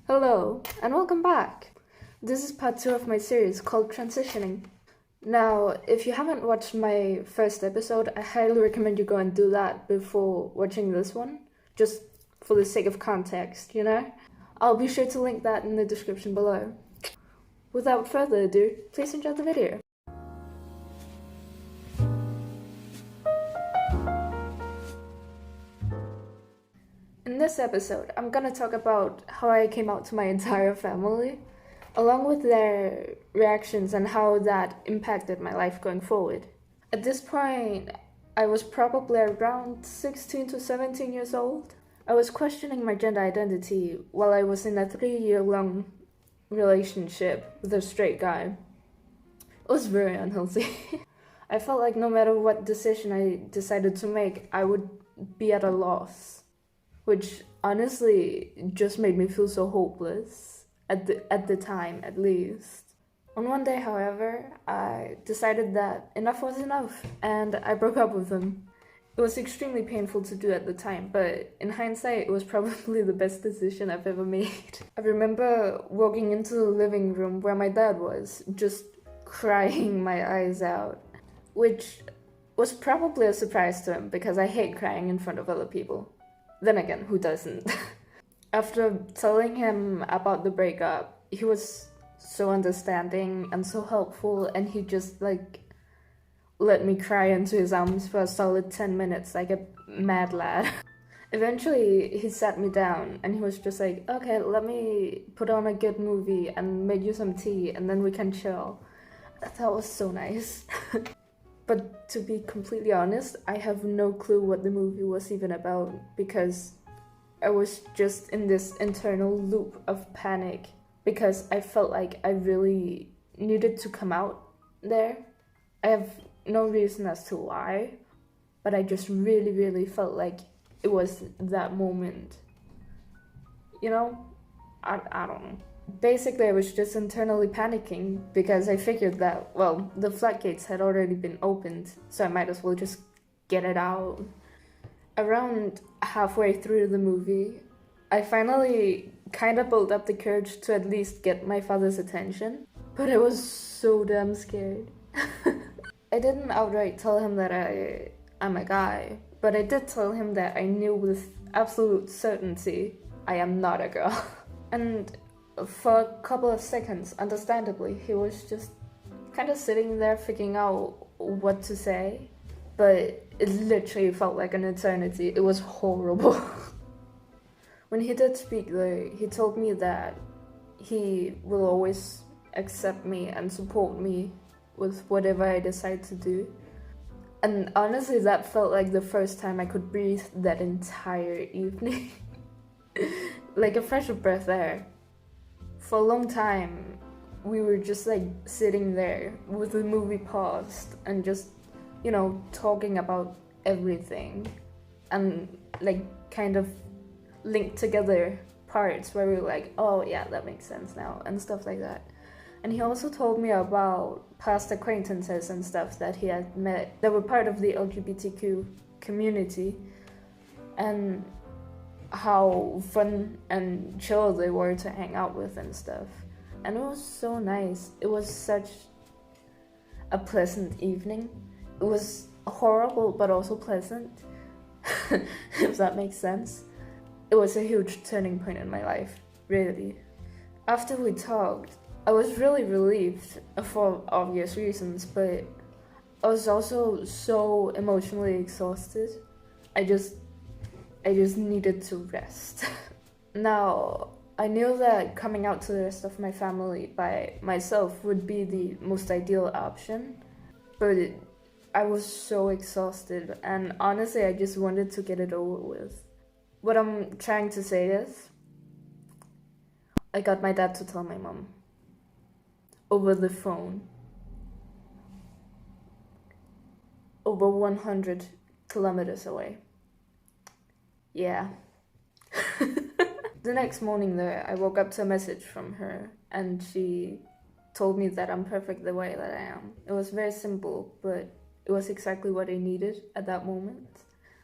Hello, and welcome back. This is part 2 of my series called Transitioning. Now, if you haven't watched my first episode, I highly recommend you go and do that before watching this one, just for the sake of context, I'll be sure to link that in the description below. Without further ado, please enjoy the video. In this episode, I'm gonna talk about how I came out to my entire family, along with their reactions and how that impacted my life going forward. At this point, I was probably around 16 to 17 years old. I was questioning my gender identity while I was in a 3-year-long relationship with a straight guy. It was very unhealthy. I felt like no matter what decision I decided to make, I would be at a loss, which honestly just made me feel so hopeless, at the time at least. On one day, however, I decided that enough was enough, and I broke up with him. It was extremely painful to do at the time, but in hindsight, it was probably the best decision I've ever made. I remember walking into the living room where my dad was, just crying my eyes out, which was probably a surprise to him because I hate crying in front of other people. Then again, who doesn't? After telling him about the breakup, he was so understanding and so helpful, and he just let me cry into his arms for a solid 10 minutes like a mad lad. Eventually, he sat me down and he was just like, okay, let me put on a good movie and make you some tea and then we can chill. That was so nice. But to be completely honest, I have no clue what the movie was even about because I was just in this internal loop of panic because I felt like I really needed to come out there. I have no reason as to why, but I just really, really felt like it was that moment. I don't know. Basically, I was just internally panicking because I figured that, well, the floodgates had already been opened, so I might as well just get it out. Around halfway through the movie, I finally kind of built up the courage to at least get my father's attention, but I was so damn scared. I didn't outright tell him that I'm a guy, but I did tell him that I knew with absolute certainty I am not a girl. And for a couple of seconds, understandably, he was just kind of sitting there figuring out what to say, but it literally felt like an eternity. It was horrible. When he did speak though, he told me that he will always accept me and support me with whatever I decide to do. And honestly, that felt like the first time I could breathe that entire evening. Like a fresh breath air. For a long time, we were just sitting there with the movie paused and just, talking about everything and kind of linked together parts where we were like, oh yeah, that makes sense now and stuff like that. And he also told me about past acquaintances and stuff that he had met that were part of the LGBTQ community and how fun and chill they were to hang out with and stuff. And it was so nice. It was such a pleasant evening. It was horrible but also pleasant, if that makes sense. It was a huge turning point in my life, really. After we talked, I was really relieved for obvious reasons, but I was also so emotionally exhausted. I just needed to rest. Now, I knew that coming out to the rest of my family by myself would be the most ideal option, but I was so exhausted, and honestly, I just wanted to get it over with. What I'm trying to say is, I got my dad to tell my mom. Over the phone. Over 100 kilometers away. Yeah. The next morning though, I woke up to a message from her and she told me that I'm perfect the way that I am. It was very simple, but it was exactly what I needed at that moment.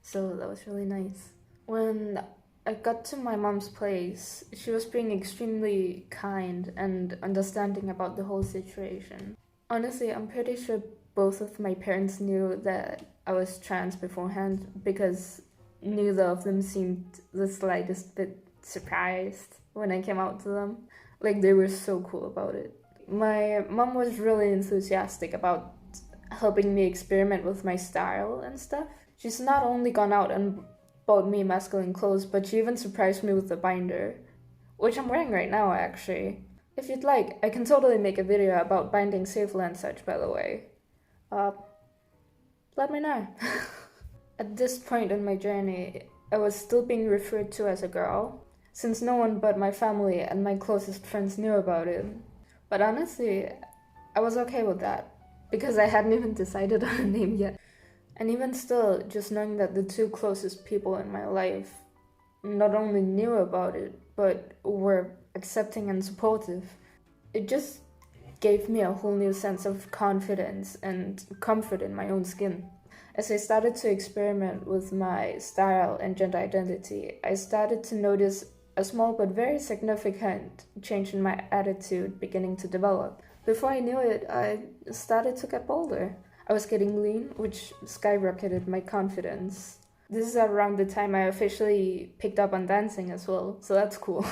So that was really nice. When I got to my mom's place, she was being extremely kind and understanding about the whole situation. Honestly, I'm pretty sure both of my parents knew that I was trans beforehand because neither of them seemed the slightest bit surprised when I came out to them. Like, they were so cool about it. My mom was really enthusiastic about helping me experiment with my style and stuff. She's not only gone out and bought me masculine clothes, but she even surprised me with the binder, which I'm wearing right now actually. If you'd like, I can totally make a video about binding safely and such, by the way. Uh, let me know. At this point in my journey, I was still being referred to as a girl, since no one but my family and my closest friends knew about it. But honestly, I was okay with that, because I hadn't even decided on a name yet. And even still, just knowing that the two closest people in my life not only knew about it, but were accepting and supportive, it just gave me a whole new sense of confidence and comfort in my own skin. As I started to experiment with my style and gender identity, I started to notice a small but very significant change in my attitude beginning to develop. Before I knew it, I started to get bolder. I was getting lean, which skyrocketed my confidence. This is around the time I officially picked up on dancing as well, so that's cool.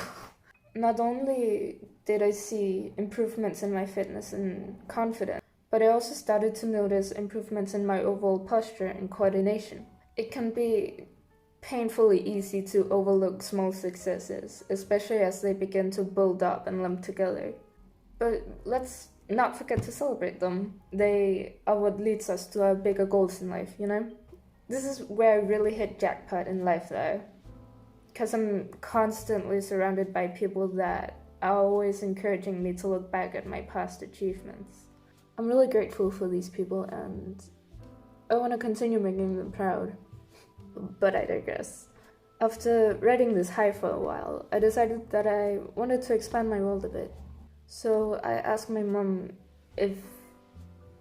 Not only did I see improvements in my fitness and confidence, but I also started to notice improvements in my overall posture and coordination. It can be painfully easy to overlook small successes, especially as they begin to build up and lump together. But let's not forget to celebrate them. They are what leads us to our bigger goals in life, you know? This is where I really hit jackpot in life though, because I'm constantly surrounded by people that are always encouraging me to look back at my past achievements. I'm really grateful for these people and I want to continue making them proud. But I digress. After riding this high for a while, I decided that I wanted to expand my world a bit. So I asked my mom if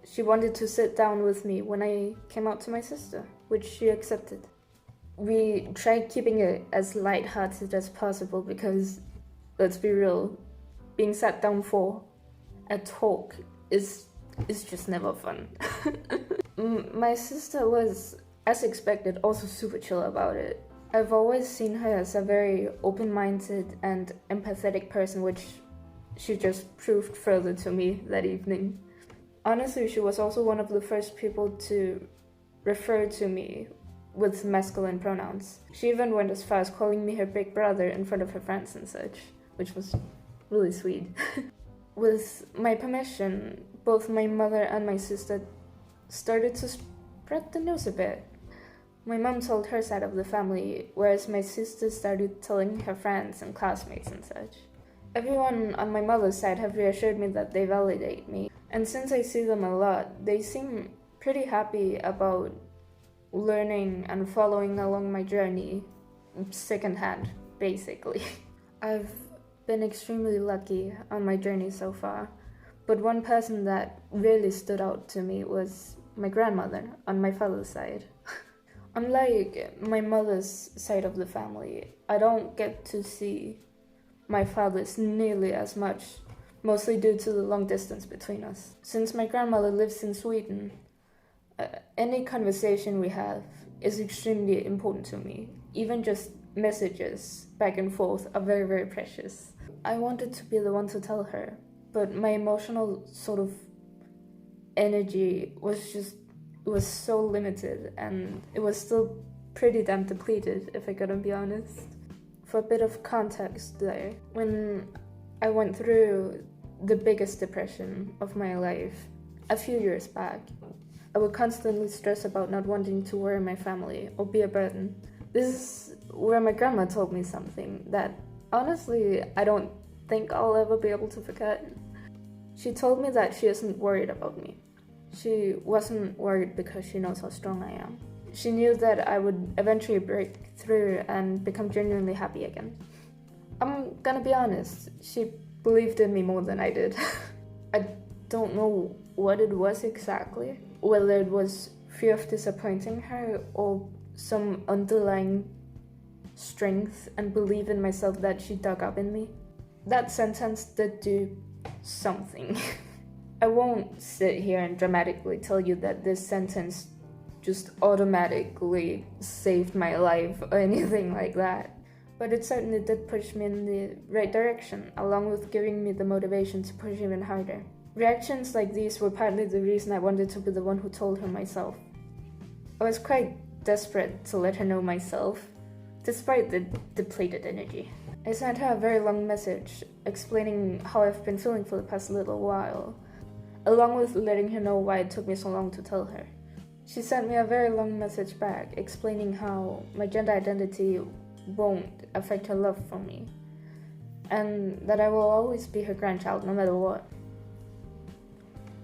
she wanted to sit down with me when I came out to my sister, which she accepted. We tried keeping it as light-hearted as possible because, let's be real, being sat down for a talk is just never fun. My sister was, as expected, also super chill about it. I've always seen her as a very open-minded and empathetic person, which she just proved further to me that evening. Honestly, she was also one of the first people to refer to me with masculine pronouns. She even went as far as calling me her big brother in front of her friends and such, which was really sweet. With my permission, both my mother and my sister started to spread the news a bit. My mom told her side of the family, whereas my sister started telling her friends and classmates and such. Everyone on my mother's side have reassured me that they validate me, and since I see them a lot, they seem pretty happy about learning and following along my journey secondhand, basically. I've been extremely lucky on my journey so far, but one person that really stood out to me was my grandmother on my father's side. Unlike my mother's side of the family, I don't get to see my father's nearly as much, mostly due to the long distance between us. Since my grandmother lives in Sweden, any conversation we have is extremely important to me. Even just messages back and forth are very, very precious. I wanted to be the one to tell her, but my emotional sort of energy was so limited, and it was still pretty damn depleted, if I couldn't be honest. For a bit of context there, when I went through the biggest depression of my life a few years back, I would constantly stress about not wanting to worry my family or be a burden. This is where my grandma told me something that honestly I don't think I'll ever be able to forget. She told me that she isn't worried about me. She wasn't worried because she knows how strong I am. She knew that I would eventually break through and become genuinely happy again. I'm gonna be honest, she believed in me more than I did. I don't know what it was exactly, whether it was fear of disappointing her or some underlying strength and belief in myself that she dug up in me. That sentence did do something. I won't sit here and dramatically tell you that this sentence just automatically saved my life or anything like that, but it certainly did push me in the right direction, along with giving me the motivation to push even harder. Reactions like these were partly the reason I wanted to be the one who told her myself. I was quite desperate to let her know myself, despite the depleted energy. I sent her a very long message explaining how I've been feeling for the past little while, along with letting her know why it took me so long to tell her. She sent me a very long message back explaining how my gender identity won't affect her love for me, and that I will always be her grandchild no matter what.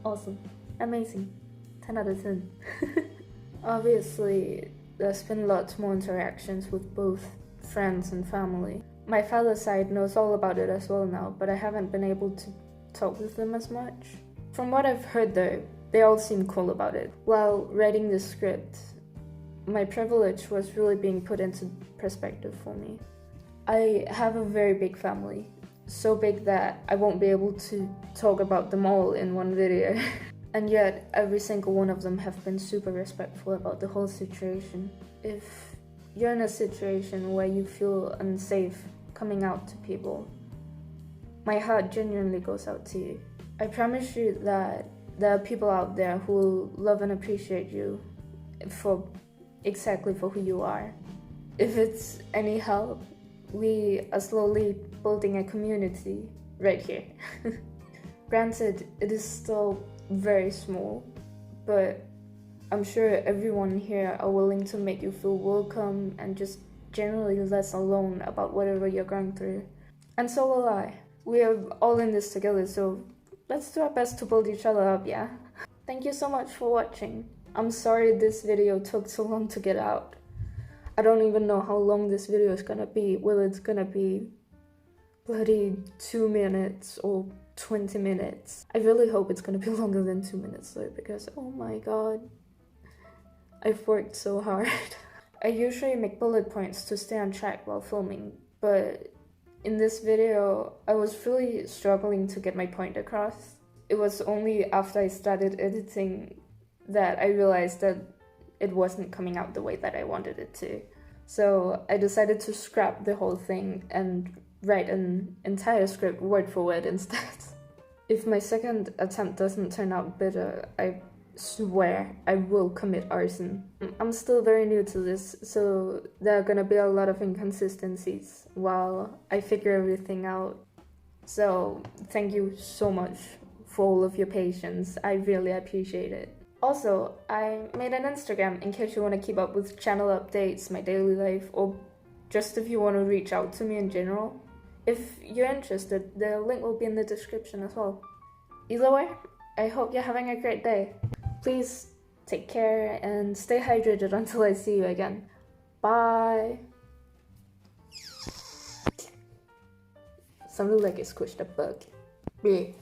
Awesome. Amazing. 10 out of 10. Obviously, there's been lots more interactions with both friends and family. My father's side knows all about it as well now, but I haven't been able to talk with them as much. From what I've heard though, they all seem cool about it. While writing this script, my privilege was really being put into perspective for me. I have a very big family, so big that I won't be able to talk about them all in one video. And yet, every single one of them have been super respectful about the whole situation. If you're in a situation where you feel unsafe coming out to people, my heart genuinely goes out to you. I promise you that there are people out there who will love and appreciate you for exactly for who you are. If it's any help, we are slowly building a community right here. Granted, it is still very small, but I'm sure everyone here are willing to make you feel welcome and just generally less alone about whatever you're going through. And so will I. We are all in this together, so let's do our best to build each other up, yeah? Thank you so much for watching. I'm sorry this video took so long to get out. I don't even know how long this video is gonna be, whether it's gonna be bloody 2 minutes or 20 minutes. I really hope it's gonna be longer than 2 minutes though, because oh my god, I've worked so hard. I usually make bullet points to stay on track while filming, but in this video, I was really struggling to get my point across. It was only after I started editing that I realized that it wasn't coming out the way that I wanted it to. So I decided to scrap the whole thing and write an entire script word for word instead. If my second attempt doesn't turn out better, I swear I will commit arson. I'm still very new to this, so there are gonna be a lot of inconsistencies while I figure everything out. So thank you so much for all of your patience. I really appreciate it. Also, I made an Instagram in case you want to keep up with channel updates, my daily life, or just if you want to reach out to me in general. If you're interested, the link will be in the description as well. Either way, I hope you're having a great day. Please take care and stay hydrated until I see you again. Bye! Sounded like I squished a bug. Bleh.